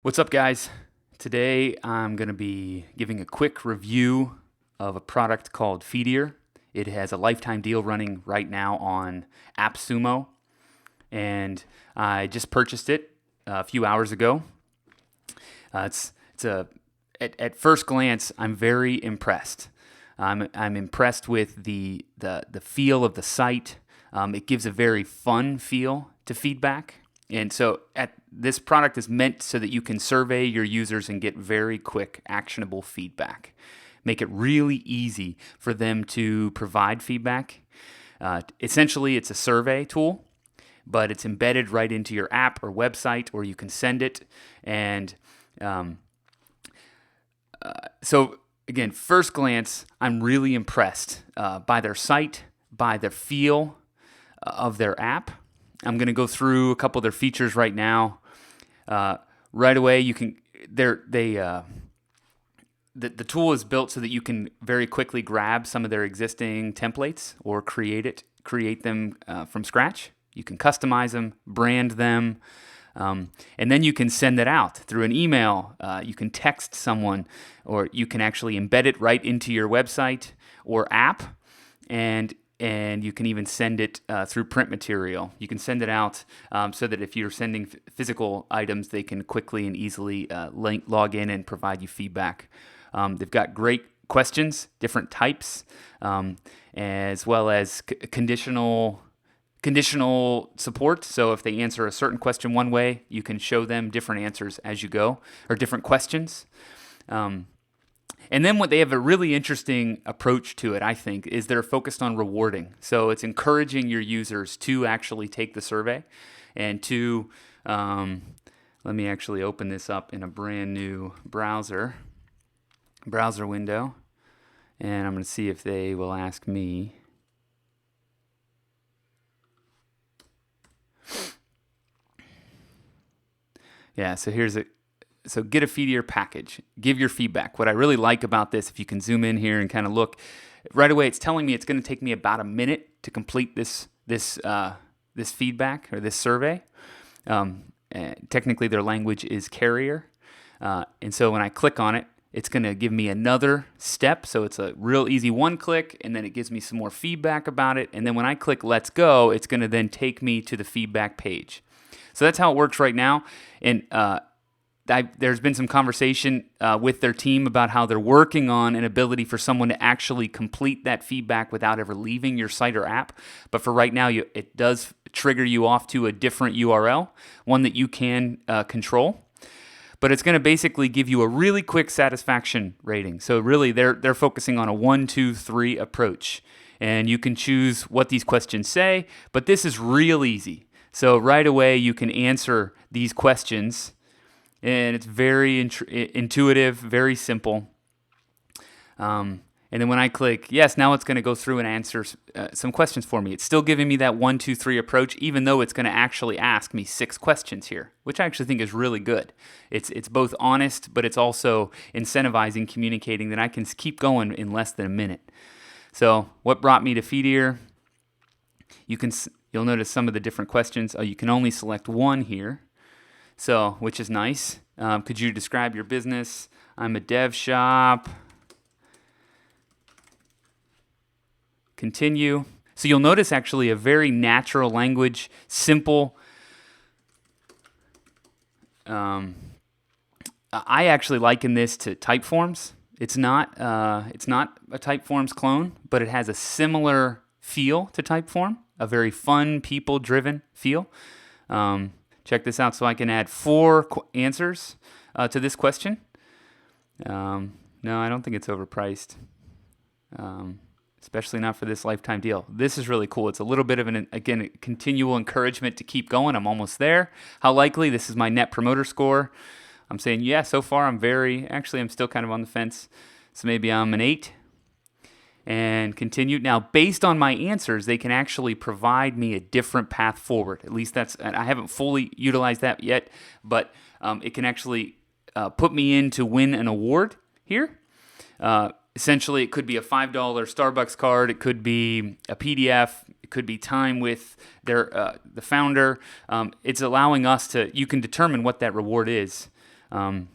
What's up, guys? Today I'm going to be giving a quick review of a product called Feedier. It has a lifetime deal running right now on AppSumo, and I just purchased it a few hours ago. At first glance, I'm very impressed. I'm impressed with the feel of the site. It gives a very fun feel to feedback. And so this product is meant so that you can survey your users and get very quick, actionable feedback. Make it really easy for them to provide feedback. Essentially, it's a survey tool, but it's embedded right into your app or website, or you can send it. And so, again, first glance, I'm really impressed by their site, by the feel of their app. I'm going to go through a couple of their features right now. Right away, you can the tool is built so that you can very quickly grab some of their existing templates or create them from scratch. You can customize them, brand them, and then you can send it out through an email. You can text someone, or you can actually embed it right into your website or app, and you can even send it through print material. You can send it out so that if you're sending physical items, they can quickly and easily log in and provide you feedback. They've got great questions, different types, as well as conditional support. So if they answer a certain question one way, you can show them different answers as you go, or different questions. And then what they have a really interesting approach to it, I think, is they're focused on rewarding. So it's encouraging your users to actually take the survey and to, let me actually open this up in a brand new browser window, and I'm going to see if they will ask me. Yeah, so get a Feedier package. Give your feedback. What I really like about this, if you can zoom in here and kind of look, right away it's telling me it's going to take me about a minute to complete this feedback or this survey. Technically, their language is Carrier, and so when I click on it, it's going to give me another step. So it's a real easy one click, and then it gives me some more feedback about it. And then when I click Let's Go, it's going to then take me to the feedback page. So that's how it works right now. And there's been some conversation with their team about how they're working on an ability for someone to actually complete that feedback without ever leaving your site or app. But for right now, it does trigger you off to a different URL, one that you can control. But it's going to basically give you a really quick satisfaction rating. So really, they're focusing on a 1, 2, 3 approach. And you can choose what these questions say, but this is real easy. So right away, you can answer these questions, and it's very intuitive, very simple. And then when I click yes, now it's going to go through and answer some questions for me. It's still giving me that 1, 2, 3 approach, even though it's going to actually ask me 6 questions here, which I actually think is really good. It's both honest, but it's also incentivizing, communicating that I can keep going in less than a minute. So what brought me to Feedier? You'll notice some of the different questions. You can only select one here, so which is nice. Could you describe your business? I'm a dev shop. Continue. So you'll notice actually a very natural language, simple. I actually liken this to Typeforms. It's not a Typeforms clone, but it has a similar feel to Typeform, a very fun, people-driven feel. Check this out. So I can add 4 answers to this question. No, I don't think it's overpriced. Especially not for this lifetime deal. This is really cool. It's a little bit of a continual encouragement to keep going. I'm almost there. How likely? This is my net promoter score. I'm saying, yeah, so far I'm still kind of on the fence. So maybe I'm an 8. And continue. Now, based on my answers, they can actually provide me a different path forward. At least I haven't fully utilized that yet, but it can actually put me in to win an award here. Essentially, it could be a $5 Starbucks card. It could be a PDF. It could be time with the founder. It's allowing us you can determine what that reward is. So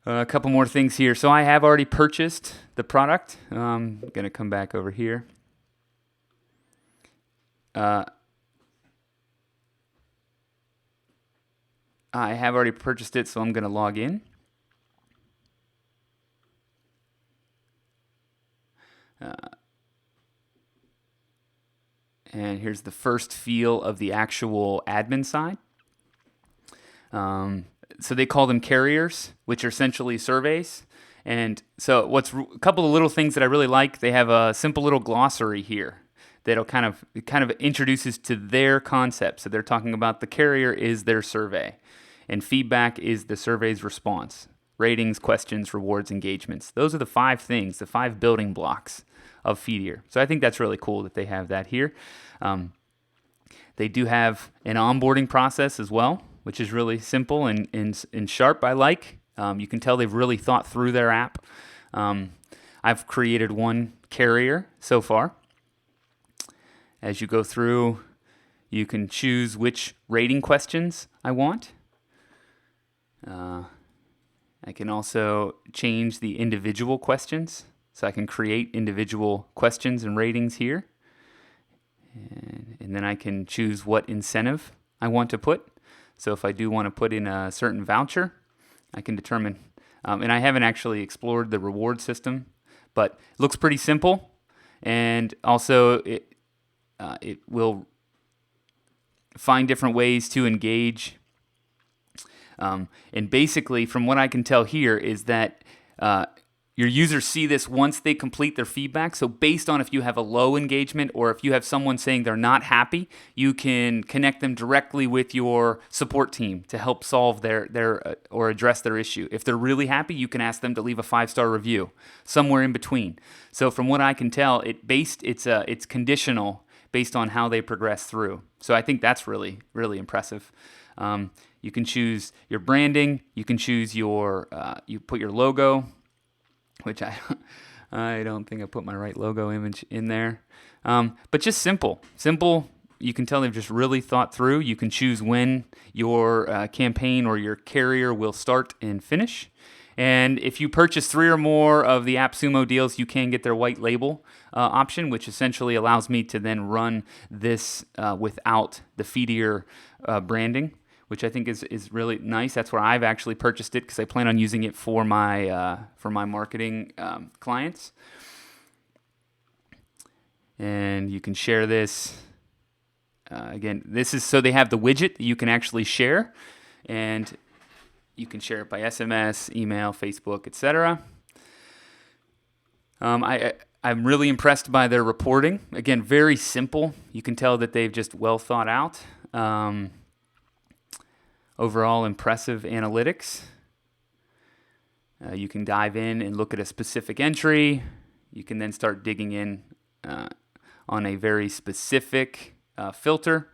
a couple more things here. So I have already purchased the product. I'm going to come back over here. I have already purchased it, so I'm going to log in. And here's the first feel of the actual admin side. So they call them carriers, which are essentially surveys. And so a couple of little things that I really like, they have a simple little glossary here that'll kind of introduces to their concept. So they're talking about the carrier is their survey, and feedback is the survey's response. Ratings, questions, rewards, engagements. Those are the 5 things, the 5 building blocks of Feedier. So I think that's really cool that they have that here. They do have an onboarding process as well, which is really simple and sharp, I like. You can tell they've really thought through their app. I've created one carrier so far. As you go through, you can choose which rating questions I want. I can also change the individual questions. So I can create individual questions and ratings here. And then I can choose what incentive I want to put. So if I do want to put in a certain voucher, I can determine. And I haven't actually explored the reward system, but it looks pretty simple. And also it will find different ways to engage. And basically, from what I can tell here, is that your users see this once they complete their feedback. So based on if you have a low engagement or if you have someone saying they're not happy, you can connect them directly with your support team to help solve their or address their issue. If they're really happy, you can ask them to leave a 5-star review, somewhere in between. So from what I can tell, it's conditional based on how they progress through. So I think that's really, really impressive. You can choose your branding. You can choose you put your logo, which I don't think I put my right logo image in there. But just simple. You can tell they've just really thought through. You can choose when your campaign or your carrier will start and finish. And if you purchase 3 or more of the AppSumo deals, you can get their white label option, which essentially allows me to then run this without the Feedier branding, which I think is really nice. That's where I've actually purchased it because I plan on using it for my marketing clients. And you can share this. Again, this is so they have the widget that you can actually share, and you can share it by SMS, email, Facebook, etc. I'm really impressed by their reporting. Again, very simple. You can tell that they've just well thought out. Overall, impressive analytics. You can dive in and look at a specific entry. You can then start digging in on a very specific filter.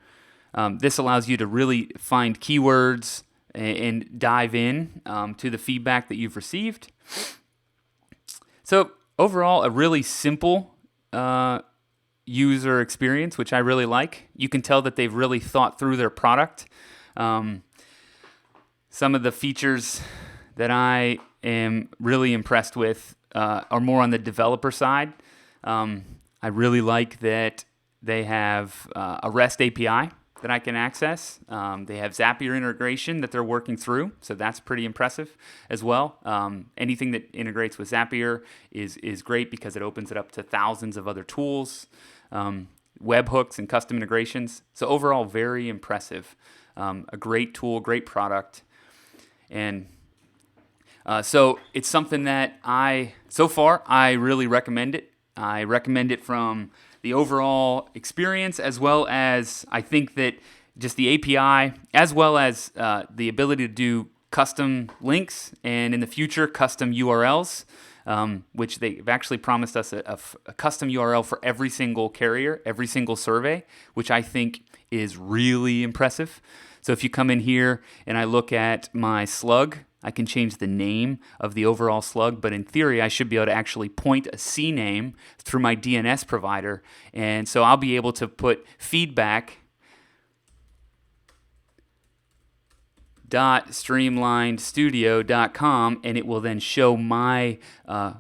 This allows you to really find keywords and dive in to the feedback that you've received. So overall, a really simple user experience, which I really like. You can tell that they've really thought through their product. Some of the features that I am really impressed with are more on the developer side. I really like that they have a REST API that I can access. They have Zapier integration that they're working through, so that's pretty impressive as well. Anything that integrates with Zapier is great because it opens it up to thousands of other tools, webhooks, and custom integrations. So overall, very impressive. A great tool, great product. And so it's something that I really recommend it. I recommend it from the overall experience, as well as I think that just the API, as well as the ability to do custom links and in the future custom URLs, which they've actually promised us a custom URL for every single carrier, every single survey, which I think is really impressive. So if you come in here and I look at my slug, I can change the name of the overall slug, but in theory, I should be able to actually point a CNAME through my DNS provider. And so I'll be able to put feedback feedier.streamlinedstudio.com, and it will then show my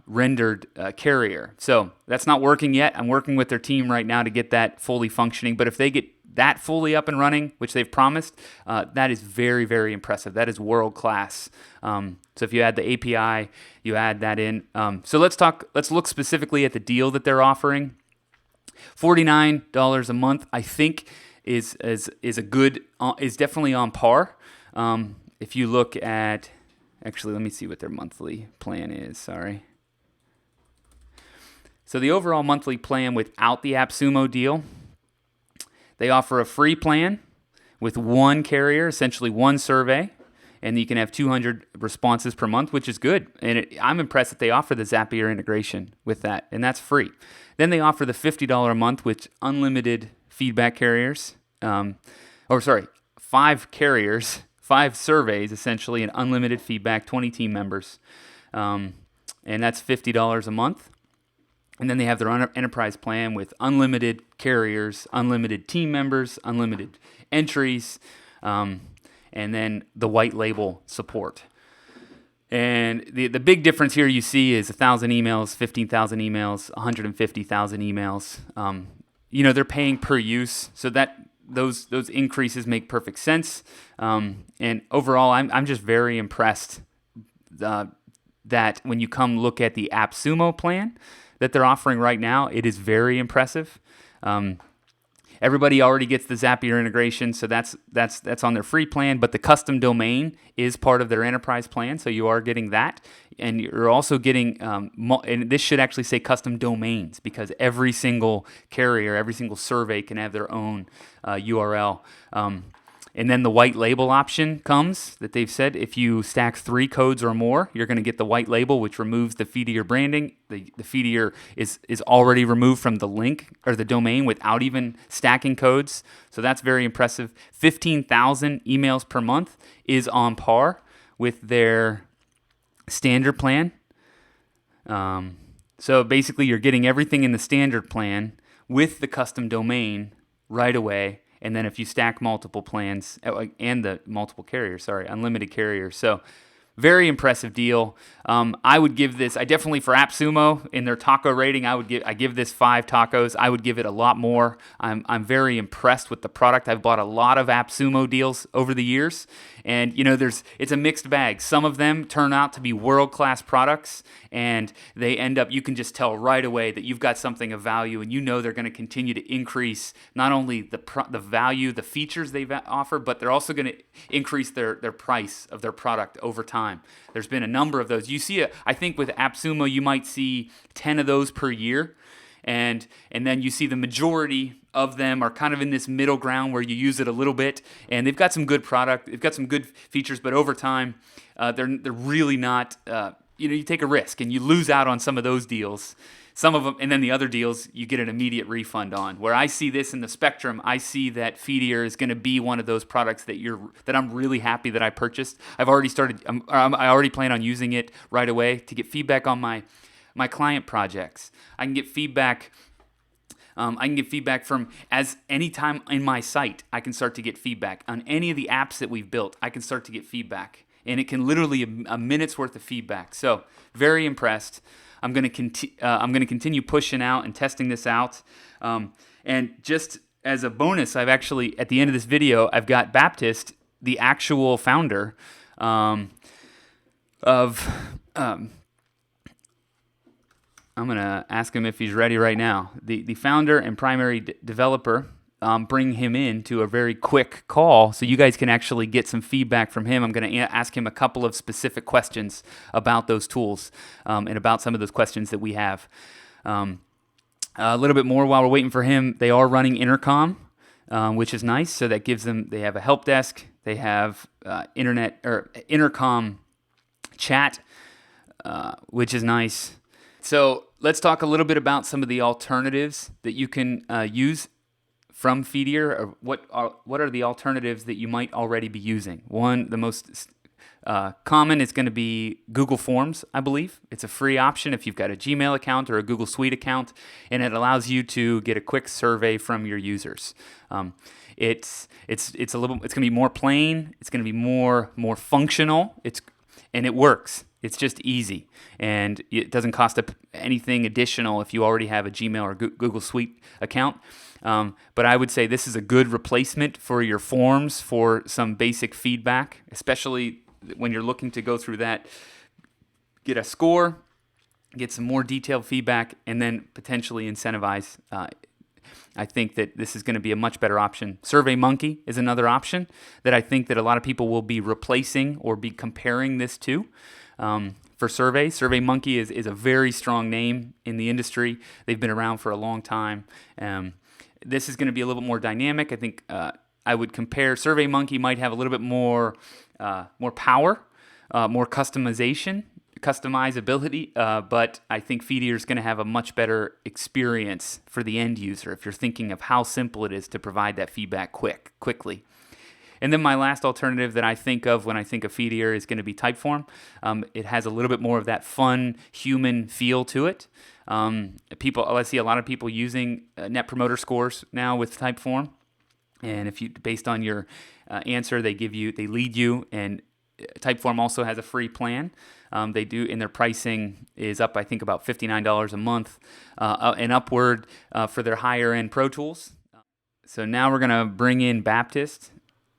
rendered carrier. So that's not working yet. I'm working with their team right now to get that fully functioning. But if they get that fully up and running, which they've promised, that is very, very impressive. That is world class. So if you add the API, you add that in. So let's look specifically at the deal that they're offering. $49 a month, I think, is definitely on par. If you look at, actually, let me see what their monthly plan is. Sorry. So the overall monthly plan without the AppSumo deal, they offer a free plan with one carrier, essentially one survey, and you can have 200 responses per month, which is good. And I'm impressed that they offer the Zapier integration with that, and that's free. Then they offer the $50 a month with unlimited feedback carriers, 5 carriers, 5 surveys essentially, and unlimited feedback, 20 team members, and that's $50 a month. And then they have their enterprise plan with unlimited carriers, unlimited team members, unlimited entries, and then the white label support. And the big difference here you see is 1,000 emails, 15,000 emails, 150,000 emails. They're paying per use, so that those increases make perfect sense. And overall, I'm just very impressed that when you come look at the AppSumo plan that they're offering right now, it is very impressive. Everybody already gets the Zapier integration, so that's on their free plan, but the custom domain is part of their enterprise plan, so you are getting that. And you're also getting, and this should actually say custom domains, because every single carrier, every single survey can have their own URL. And then the white label option comes that they've said if you stack 3 codes or more, you're going to get the white label, which removes the Feedier branding. The Feedier is already removed from the link or the domain without even stacking codes. So that's very impressive. 15,000 emails per month is on par with their standard plan. So basically you're getting everything in the standard plan with the custom domain right away. And then if you stack multiple plans and the multiple carriers, unlimited carriers. So very impressive deal. I would give this, I definitely for AppSumo in their taco rating, I give this 5 tacos. I would give it a lot more. I'm very impressed with the product. I've bought a lot of AppSumo deals over the years, and it's a mixed bag. Some of them turn out to be world-class products, and they end up, you can just tell right away that you've got something of value, and they're going to continue to increase not only the value, the features they offer, but they're also going to increase their price of their product over time. There's been a number of those. You see, I think with AppSumo, you might see 10 of those per year, and then you see the majority of them are kind of in this middle ground where you use it a little bit, and they've got some good product, they've got some good features, but over time, they're really not. You take a risk and you lose out on some of those deals. Some of them, and then the other deals, you get an immediate refund on. Where I see this in the spectrum, I see that Feedier is going to be one of those products that I'm really happy that I purchased. I've already started. I already plan on using it right away to get feedback on my client projects. I can get feedback. From any time in my site. I can start to get feedback on any of the apps that we've built. I can start to get feedback, and it can literally a minute's worth of feedback. So very impressed. I'm going to continue pushing out and testing this out. And just as a bonus, I've actually, at the end of this video, I've got Baptiste, the actual founder of, I'm going to ask him if he's ready right now. The founder and primary developer, bring him in to a very quick call so you guys can actually get some feedback from him. I'm going to ask him a couple of specific questions about those tools and about some of those questions that we have. A little bit more while we're waiting for him. They are running intercom, which is nice. So that gives them, they have a help desk. They have intercom chat, which is nice. So let's talk a little bit about some of the alternatives that you can use from Feedier, or what are the alternatives that you might already be using? One, the most common is going to be Google Forms, I believe. It's a free option if you've got a Gmail account or a Google Suite account, and it allows you to get a quick survey from your users. It's a little. It's going to be more plain. It's going to be more functional. And it works. It's just easy, and it doesn't cost anything additional if you already have a Gmail or Google Suite account. But I would say this is a good replacement for your forms for some basic feedback, especially when you're looking to go through that, get a score, get some more detailed feedback, and then potentially incentivize. I think that this is going to be a much better option. SurveyMonkey is another option that I think that a lot of people will be replacing or be comparing this to. For surveys, SurveyMonkey is a very strong name in the industry. They've been around for a long time. This is going to be a little bit more dynamic. I think I would compare. SurveyMonkey might have a little bit more power, more customizability, but I think Feedier is going to have a much better experience for the end user if you're thinking of how simple it is to provide that feedback quickly. And then my last alternative that I think of when I think of Feedier is going to be Typeform. It has a little bit more of that fun human feel to it. I see a lot of people using Net Promoter Scores now with Typeform, and if you, based on your answer, they lead you. And Typeform also has a free plan. They do, and their pricing is up, I think, about $59 a month and upward for their higher end Pro Tools. So now we're gonna bring in Baptiste.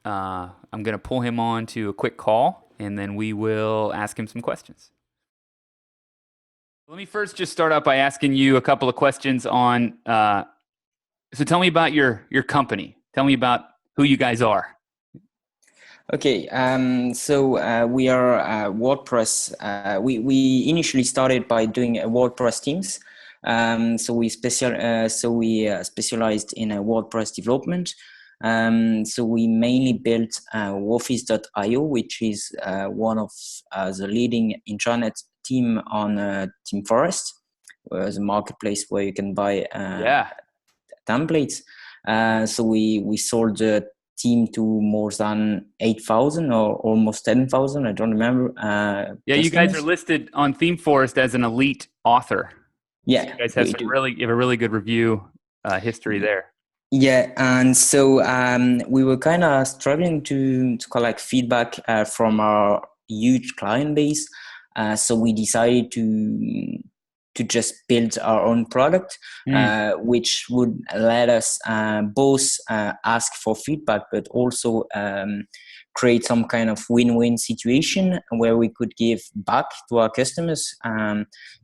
I'm going to pull him on to a quick call, and then we will ask him some questions. Let me first just start out by asking you a couple of questions on. So tell me about your company. Tell me about who you guys are. Okay, so we are WordPress. We initially started by doing WordPress themes. So we specialized in WordPress development. So we mainly built Woffice.io, which is one of the leading intranet team on Team Forest, the marketplace where you can buy templates. So we sold the team to more than 8,000 or almost 10,000. I don't remember. Yeah, you guys are listed on Theme Forest as an elite author. Yeah, so you guys have you have a really good review history there. Yeah, and so we were kind of struggling to collect feedback from our huge client base. So we decided to just build our own product, which would let us both ask for feedback, but also create some kind of win-win situation where we could give back to our customers.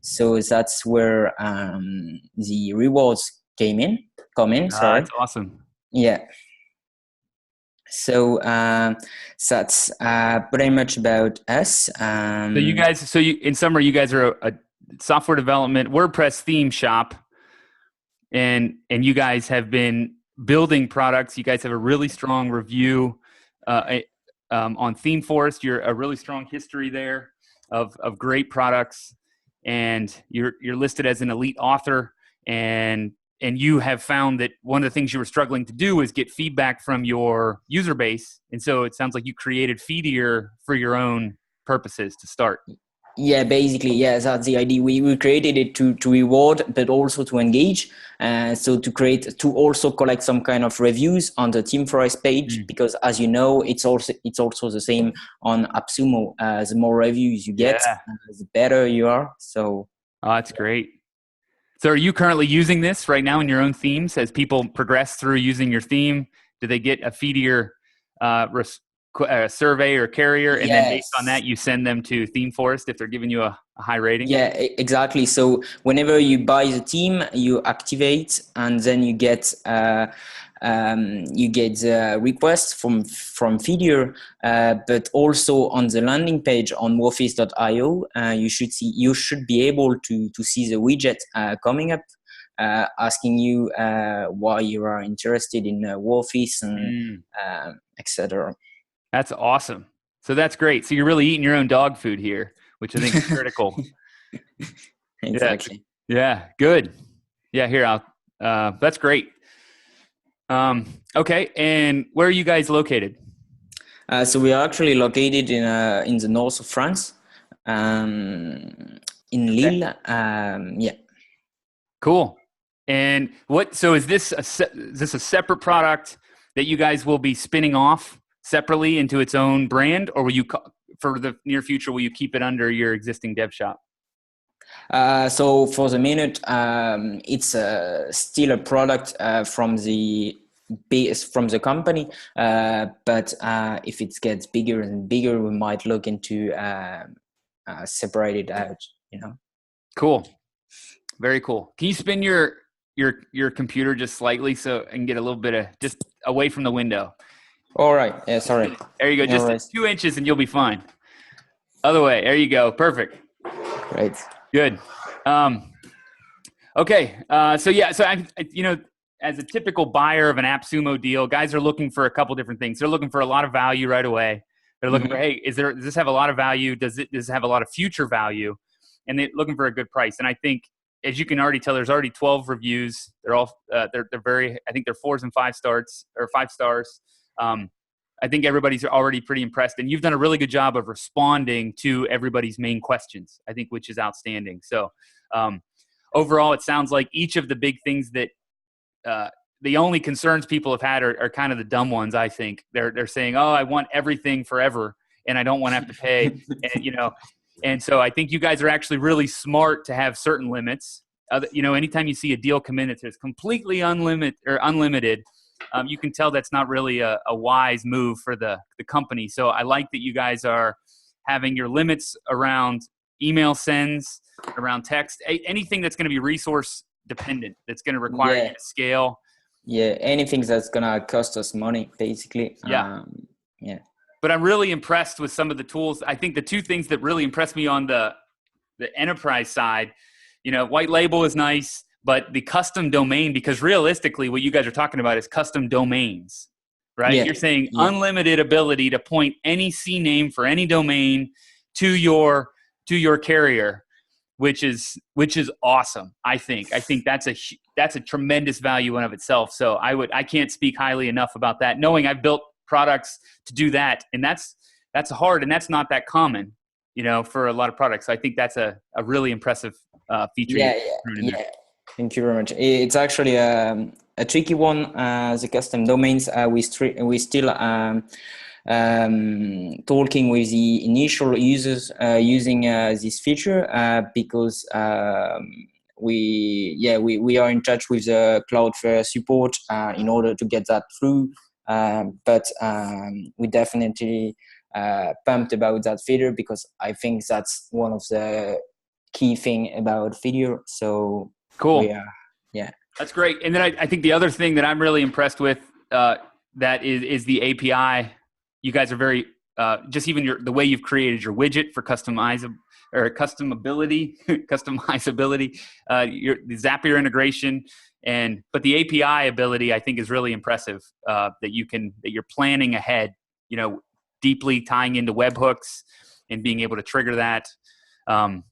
So that's where the rewards come in. Sorry. That's awesome. Yeah. So that's pretty much about us. In summary, you guys are a software development WordPress theme shop, and you guys have been building products. You guys have a really strong review on Theme Forest. You're a really strong history there of great products, and you're listed as an elite author, and you have found that one of the things you were struggling to do is get feedback from your user base. And so it sounds like you created Feedier for your own purposes to start. Yeah, basically, yeah, that's the idea. We created it to reward, but also to engage. So to also collect some kind of reviews on the Team Forest page, because as you know, it's also the same on AppSumo. The more reviews you get, the better you are. So that's great. So are you currently using this right now in your own themes? As people progress through using your theme, do they get a Feedier survey or carrier? And then based on that, you send them to Theme Forest if they're giving you a high rating? Yeah, exactly. So whenever you buy the theme, you activate, and then you get the request from Feedier, but also on the landing page on Woffice.io, you should be able to see the widget coming up, asking you why you are interested in Woffice and etc. That's awesome. So that's great. So you're really eating your own dog food here, which I think is critical. Exactly. Yeah. Good. Yeah. Here, that's great. Okay. And where are you guys located? So we are actually located in the north of France, in Lille. Yeah. Cool. And so is this a separate product that you guys will be spinning off separately into its own brand, or will you, for the near future, will you keep it under your existing dev shop? So for the minute, it's still a product from the base from the company, but if it gets bigger and bigger, we might look into separate it out. Cool, very cool. Can you spin your computer just slightly so I can get a little bit of just away from the window? All right. Yeah. Sorry. There you go. No Just worries. 2 inches and you'll be fine. Other way. There you go. Perfect. Great. Good. Okay. So as a typical buyer of an AppSumo deal, guys are looking for a couple different things. They're looking for a lot of value right away. They're looking for, hey, does this have a lot of value? Does it have a lot of future value? And they're looking for a good price. And I think, as you can already tell, there's already 12 reviews. They're all they're very, I think they're 4s and 5 stars or 5 stars. I think everybody's already pretty impressed, and you've done a really good job of responding to everybody's main questions, I think, which is outstanding. So overall, it sounds like each of the big things that the only concerns people have had are kind of the dumb ones. I think they're saying, oh, I want everything forever and I don't want to have to pay. And so I think you guys are actually really smart to have certain limits. Anytime you see a deal come in that says completely unlimited, you can tell that's not really a wise move for the company. So I like that you guys are having your limits around email sends, around text, anything that's going to be resource dependent, that's going to require you to scale. Yeah, anything that's going to cost us money, basically. Yeah. But I'm really impressed with some of the tools. I think the two things that really impressed me on the enterprise side, white label is nice, but the custom domain, because realistically what you guys are talking about is custom domains, right? Yeah. You're saying unlimited ability to point any CNAME for any domain to your carrier, which is awesome. I think that's a tremendous value in of itself. So I can't speak highly enough about that, knowing I've built products to do that, and that's hard, and that's not that common, for a lot of products. So I think that's a really impressive feature. Yeah. Thank you very much. It's actually a tricky one. The custom domains, we still talking with the initial users using this feature because we are in touch with the Cloudflare support in order to get that through. But we definitely pumped about that feature because I think that's one of the key thing about Feedier. So cool. Yeah, that's great. And then I think the other thing that I'm really impressed with that is the API. You guys are very just even the way you've created your widget for customizability, the Zapier integration, but the API ability I think is really impressive. That you're planning ahead, deeply tying into webhooks and being able to trigger that,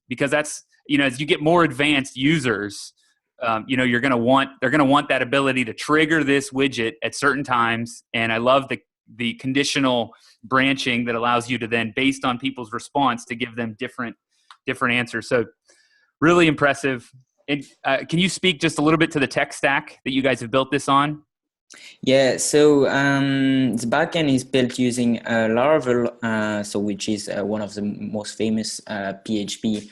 because that's as you get more advanced users, they're going to want that ability to trigger this widget at certain times. And I love the conditional branching that allows you to then, based on people's response, to give them different answers. So really impressive. And can you speak just a little bit to the tech stack that you guys have built this on? Yeah, so the backend is built using Laravel, which is one of the most famous PHP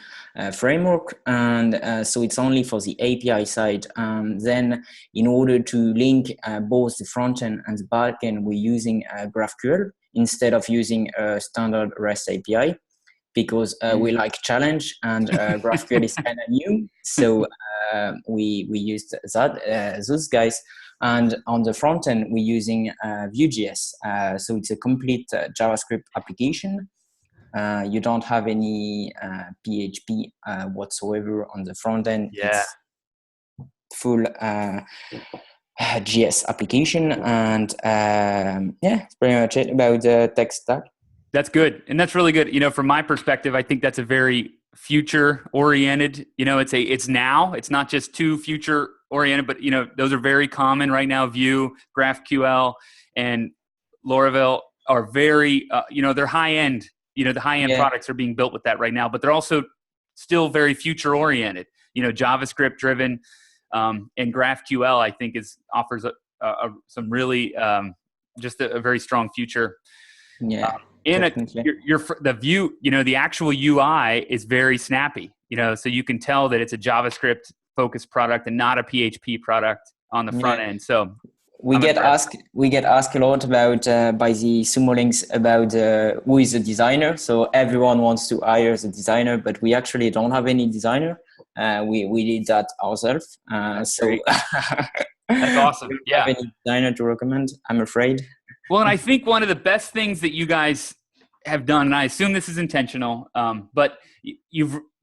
framework, and so it's only for the API side. Then, in order to link both the front end and the back end, we're using GraphQL instead of using a standard REST API, because we like challenge, and GraphQL is kind of new. So we used those guys. And on the front end, we're using Vue.js. So it's a complete JavaScript application. You don't have any PHP whatsoever on the front end. Yeah. It's full JS application. And that's pretty much it about the tech stack. That's good. And that's really good. From my perspective, I think that's a very future oriented, it's now, it's not just too future oriented, but those are very common right now. Vue, GraphQL, and Laravel are very, they're high end, the high end products are being built with that right now, but they're also still very future oriented, JavaScript driven, and GraphQL, I think offers some really just a very strong future. Yeah, And definitely. the view, the actual UI is very snappy, so you can tell that it's a JavaScript focused product and not a PHP product on the front Yeah. end. So We I'm get impressed. asked a lot about by the Sumo links about who is the designer. So everyone wants to hire the designer, but we actually don't have any designer. We did that ourselves. That's So great. That's awesome. we don't have Yeah. any designer to recommend, I'm afraid. Well, and I think one of the best things that you guys have done, and I assume this is intentional, but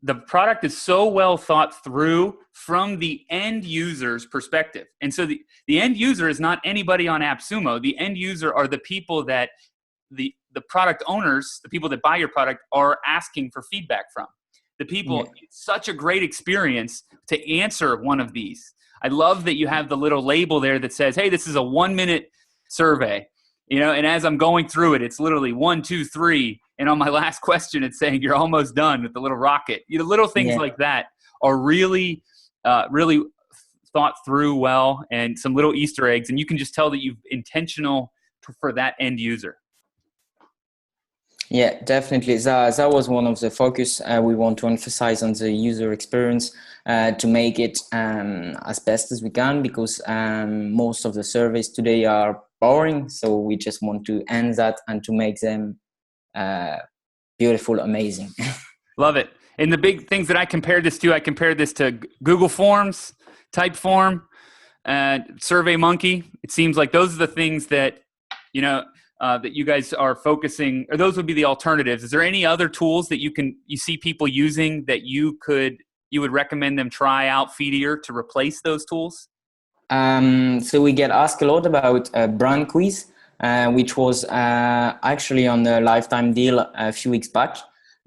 the product is so well thought through from the end user's perspective. And so the end user is not anybody on AppSumo. The end user are the people that the product owners, the people that buy your product, are asking for feedback from. The people, Yeah. it's such a great experience to answer one of these. I love that you have the little label there that says, hey, this is a 1-minute survey. And as I'm going through it, it's literally 1, 2, 3. And on my last question, it's saying you're almost done with the little rocket. Little things Yeah. like that are really, really thought through well, and some little Easter eggs. And you can just tell that you've intentional for that end user. Yeah, definitely. That was one of the focus. We want to emphasize on the user experience to make it as best as we can, because most of the surveys today are boring. So we just want to end that and to make them beautiful, amazing. Love it. And the big things that I compared this to Google Forms, Typeform, SurveyMonkey. It seems like those are the things that, that you guys are focusing, or those would be the alternatives. Is there any other tools that you see people using that you would recommend them try out Feedier to replace those tools? So we get asked a lot about brand quiz, which was actually on the lifetime deal a few weeks back.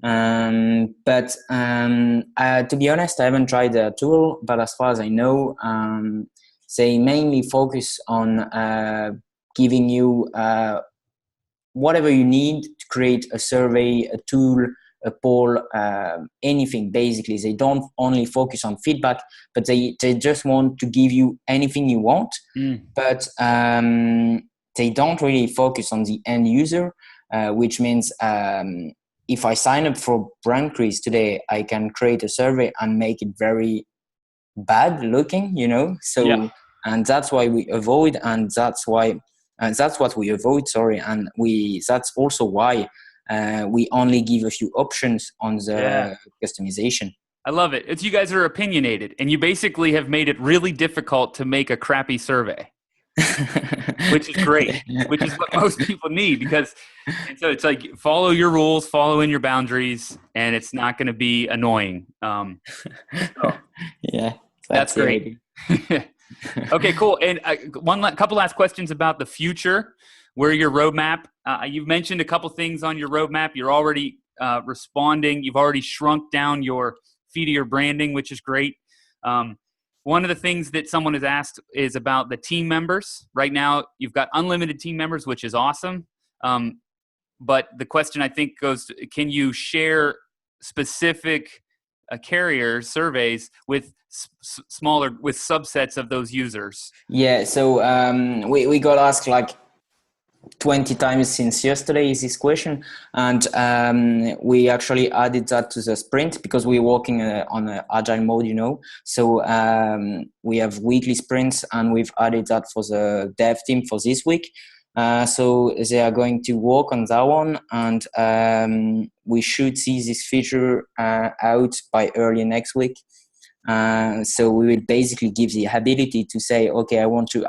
But to be honest, I haven't tried the tool, but as far as I know, they mainly focus on giving you whatever you need to create a survey, a tool, a poll, anything. Basically, they don't only focus on feedback, but they just want to give you anything you want. But they don't really focus on the end user, which means if I sign up for brand quiz today, I can create a survey and make it very bad looking, so Yeah. And that's why we avoid, and that's what we avoid, and that's also why we only give a few options on the customization. I love it. It's, you guys are opinionated, and you basically have made it really difficult to make a crappy survey, which is great, which is what most people need, because and so it's like, follow your rules, follow in your boundaries, and it's not going to be annoying. Yeah, that's great. Okay, cool. And couple last questions about the future. Where your roadmap? You've mentioned a couple things on your roadmap. You're already responding. You've already shrunk down your Feedier branding, which is great. One of the things that someone has asked is about the team members. Right now, you've got unlimited team members, which is awesome. But the question, I think, goes to, can you share specific carrier surveys with smaller, with subsets of those users? Yeah, so we got asked like 20 times since yesterday is this question, and we actually added that to the sprint because we're working on an agile mode, so we have weekly sprints, and we've added that for the dev team for this week. So they are going to work on that one, and we should see this feature out by early next week. So we will basically give the ability to say, okay, I want to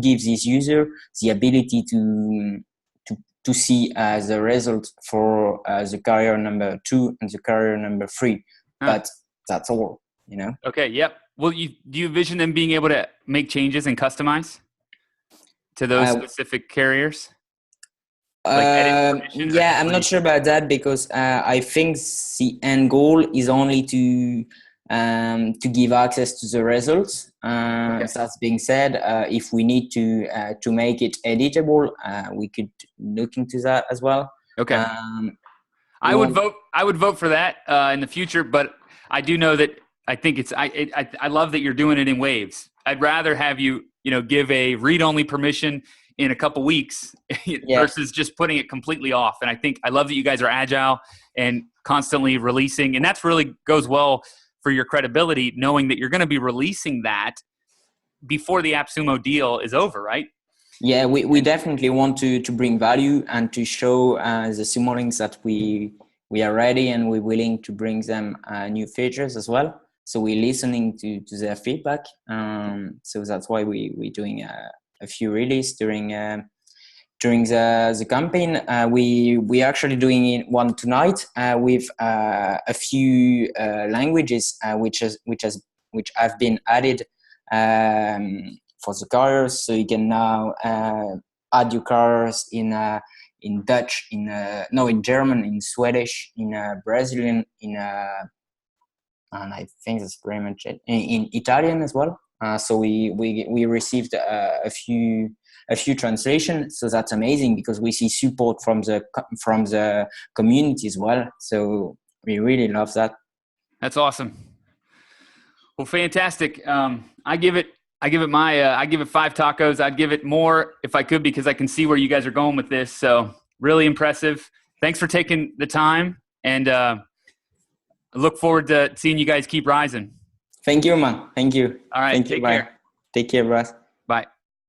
give this user the ability to see the result for the carrier number 2 and the carrier number 3. But that's all, Okay. Yep. Well, do you envision them being able to make changes and customize to those specific carriers? Yeah, I'm not sure about that, because I think the end goal is only to give access to the results. Okay. That being said, if we need to make it editable, we could look into that as well. Okay. I would vote for that in the future, but I do know that I think I love that you're doing it in waves. I'd rather have you give a read-only permission in a couple weeks Yeah. versus just putting it completely off. And I love that you guys are agile and constantly releasing. And that's really goes well for your credibility, knowing that you're going to be releasing that before the AppSumo deal is over, right? Yeah, we definitely want to bring value and to show the Sumolings that we are ready and we're willing to bring them new features as well. So we're listening to their feedback. So that's why we're doing a few release during the campaign. We actually doing one tonight with a few languages which have been added for the cars. So you can now add your cars in Dutch, in German, in Swedish, in Brazilian, and I think that's pretty much it. In Italian as well. So we received a few translations. So that's amazing because we see support from the community as well. So we really love that. That's awesome. Well, fantastic. I give it 5 tacos. I'd give it more if I could because I can see where you guys are going with this. So really impressive. Thanks for taking the time, and I look forward to seeing you guys keep rising. Thank you, man. Thank you. All right. Thank you. Take Bye. care. Take care, Russ. Bye.